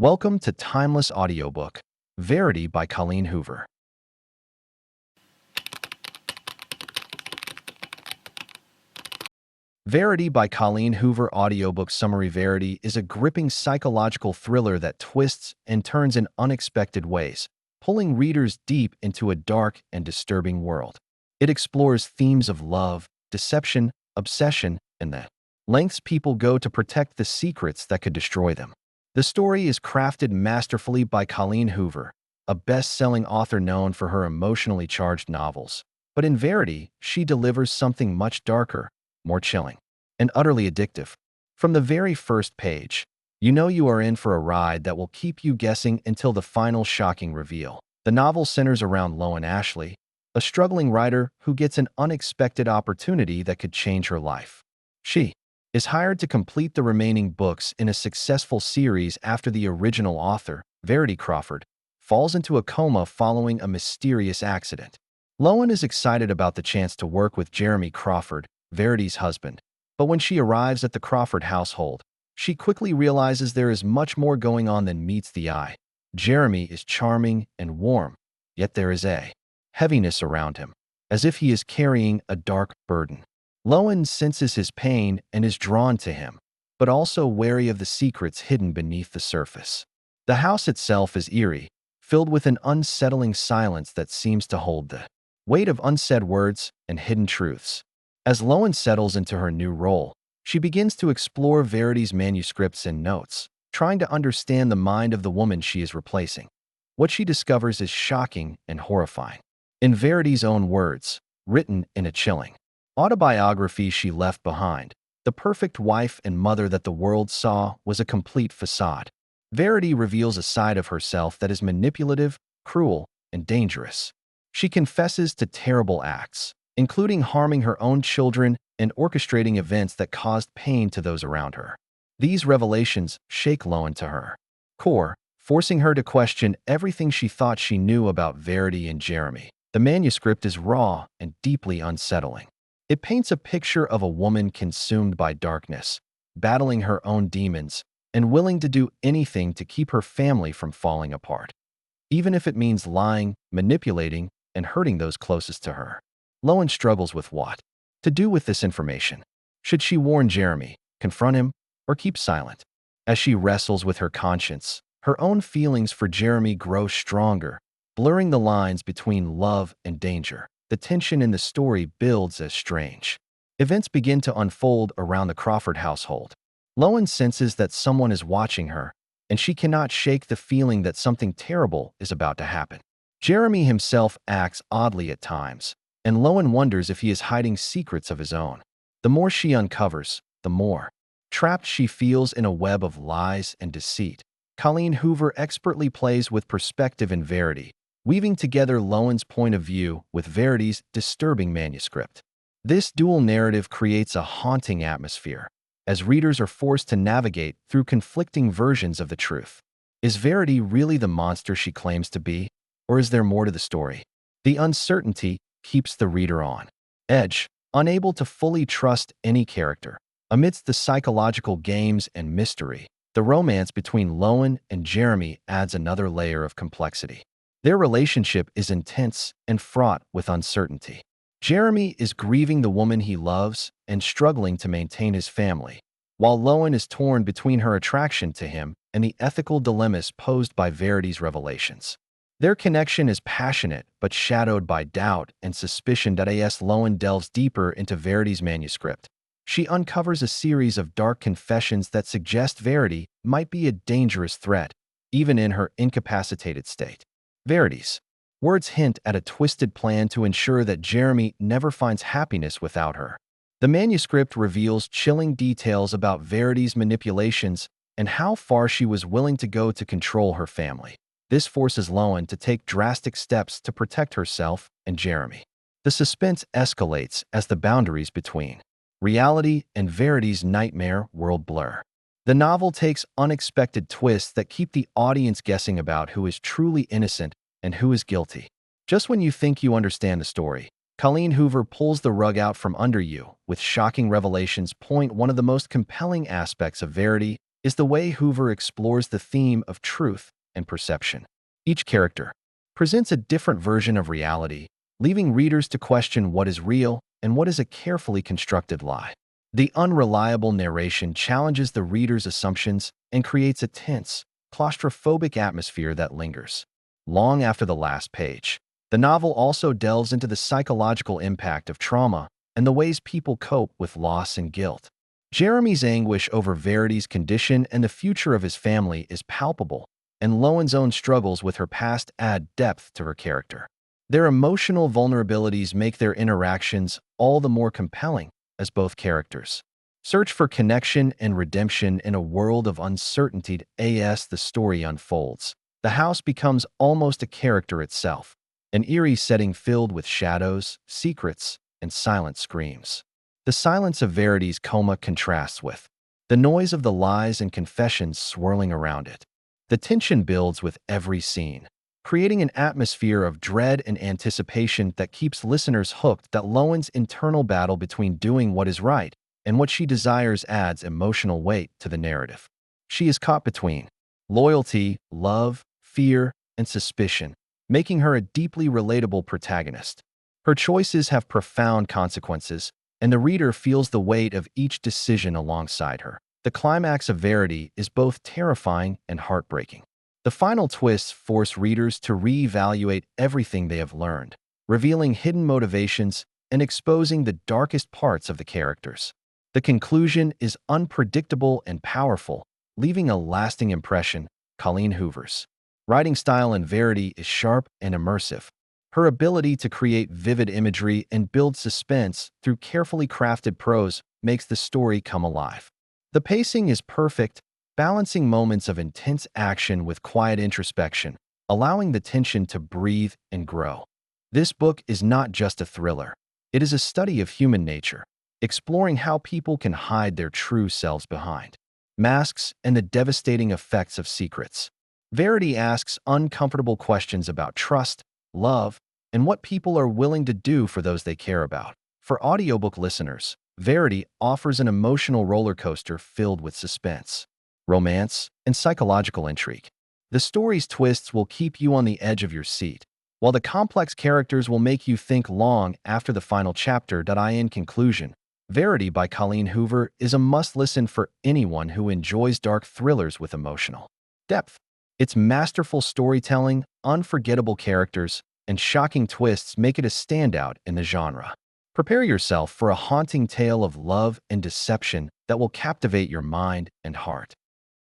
Welcome to Timeless Audiobook, Verity by Colleen Hoover. Verity by Colleen Hoover audiobook summary. Verity is a gripping psychological thriller that twists and turns in unexpected ways, pulling readers deep into a dark and disturbing world. It explores themes of love, deception, obsession, and the lengths people go to protect the secrets that could destroy them. The story is crafted masterfully by Colleen Hoover, a best-selling author known for her emotionally charged novels. But in Verity, she delivers something much darker, more chilling, and utterly addictive. From the very first page, you know you are in for a ride that will keep you guessing until the final shocking reveal. The novel centers around Lowen Ashleigh, a struggling writer who gets an unexpected opportunity that could change her life. She is hired to complete the remaining books in a successful series after the original author, Verity Crawford, falls into a coma following a mysterious accident. Lowen is excited about the chance to work with Jeremy Crawford, Verity's husband, but when she arrives at the Crawford household, she quickly realizes there is much more going on than meets the eye. Jeremy is charming and warm, yet there is a heaviness around him, as if he is carrying a dark burden. Lowen senses his pain and is drawn to him, but also wary of the secrets hidden beneath the surface. The house itself is eerie, filled with an unsettling silence that seems to hold the weight of unsaid words and hidden truths. As Lowen settles into her new role, she begins to explore Verity's manuscripts and notes, trying to understand the mind of the woman she is replacing. What she discovers is shocking and horrifying. In Verity's own words, written in a chilling autobiography she left behind, the perfect wife and mother that the world saw was a complete facade. Verity reveals a side of herself that is manipulative, cruel, and dangerous. She confesses to terrible acts, including harming her own children and orchestrating events that caused pain to those around her. These revelations shake Lowen to her core, forcing her to question everything she thought she knew about Verity and Jeremy. The manuscript is raw and deeply unsettling. It paints a picture of a woman consumed by darkness, battling her own demons, and willing to do anything to keep her family from falling apart, even if it means lying, manipulating, and hurting those closest to her. Lowen struggles with what to do with this information. Should she warn Jeremy, confront him, or keep silent? As she wrestles with her conscience, her own feelings for Jeremy grow stronger, blurring the lines between love and danger. The tension in the story builds as strange events begin to unfold around the Crawford household. Lowen senses that someone is watching her, and she cannot shake the feeling that something terrible is about to happen. Jeremy himself acts oddly at times, and Lowen wonders if he is hiding secrets of his own. The more she uncovers, the more trapped she feels in a web of lies and deceit. Colleen Hoover expertly plays with perspective and Verity, weaving together Lowen's point of view with Verity's disturbing manuscript. This dual narrative creates a haunting atmosphere, as readers are forced to navigate through conflicting versions of the truth. Is Verity really the monster she claims to be, or is there more to the story? The uncertainty keeps the reader on edge, unable to fully trust any character. Amidst the psychological games and mystery, the romance between Lowen and Jeremy adds another layer of complexity. Their relationship is intense and fraught with uncertainty. Jeremy is grieving the woman he loves and struggling to maintain his family, while Lowen is torn between her attraction to him and the ethical dilemmas posed by Verity's revelations. Their connection is passionate but shadowed by doubt and suspicion. As Lowen delves deeper into Verity's manuscript, she uncovers a series of dark confessions that suggest Verity might be a dangerous threat, even in her incapacitated state. Verity's words hint at a twisted plan to ensure that Jeremy never finds happiness without her. The manuscript reveals chilling details about Verity's manipulations and how far she was willing to go to control her family. This forces Lowen to take drastic steps to protect herself and Jeremy. The suspense escalates as the boundaries between reality and Verity's nightmare world blur. The novel takes unexpected twists that keep the audience guessing about who is truly innocent and who is guilty. Just when you think you understand the story, Colleen Hoover pulls the rug out from under you with shocking revelations. One of the most compelling aspects of Verity is the way Hoover explores the theme of truth and perception. Each character presents a different version of reality, leaving readers to question what is real and what is a carefully constructed lie. The unreliable narration challenges the reader's assumptions and creates a tense, claustrophobic atmosphere that lingers long after the last page. The novel also delves into the psychological impact of trauma and the ways people cope with loss and guilt. Jeremy's anguish over Verity's condition and the future of his family is palpable, and Lowen's own struggles with her past add depth to her character. Their emotional vulnerabilities make their interactions all the more compelling as both characters search for connection and redemption in a world of uncertainty. As the story unfolds, the house becomes almost a character itself, an eerie setting filled with shadows, secrets, and silent screams. The silence of Verity's coma contrasts with the noise of the lies and confessions swirling around it. The tension builds with every scene, creating an atmosphere of dread and anticipation that keeps listeners hooked. That Lowen's internal battle between doing what is right and what she desires adds emotional weight to the narrative. She is caught between loyalty, love, fear, and suspicion, making her a deeply relatable protagonist. Her choices have profound consequences, and the reader feels the weight of each decision alongside her. The climax of Verity is both terrifying and heartbreaking. The final twists force readers to reevaluate everything they have learned, revealing hidden motivations and exposing the darkest parts of the characters. The conclusion is unpredictable and powerful, leaving a lasting impression. Colleen Hoover's writing style in Verity is sharp and immersive. Her ability to create vivid imagery and build suspense through carefully crafted prose makes the story come alive. The pacing is perfect, balancing moments of intense action with quiet introspection, allowing the tension to breathe and grow. This book is not just a thriller. It is a study of human nature, exploring how people can hide their true selves behind masks and the devastating effects of secrets. Verity asks uncomfortable questions about trust, love, and what people are willing to do for those they care about. For audiobook listeners, Verity offers an emotional roller coaster filled with suspense, romance, and psychological intrigue. The story's twists will keep you on the edge of your seat, while the complex characters will make you think long after the final chapter. In conclusion, Verity by Colleen Hoover is a must-listen for anyone who enjoys dark thrillers with emotional depth. Its masterful storytelling, unforgettable characters, and shocking twists make it a standout in the genre. Prepare yourself for a haunting tale of love and deception that will captivate your mind and heart.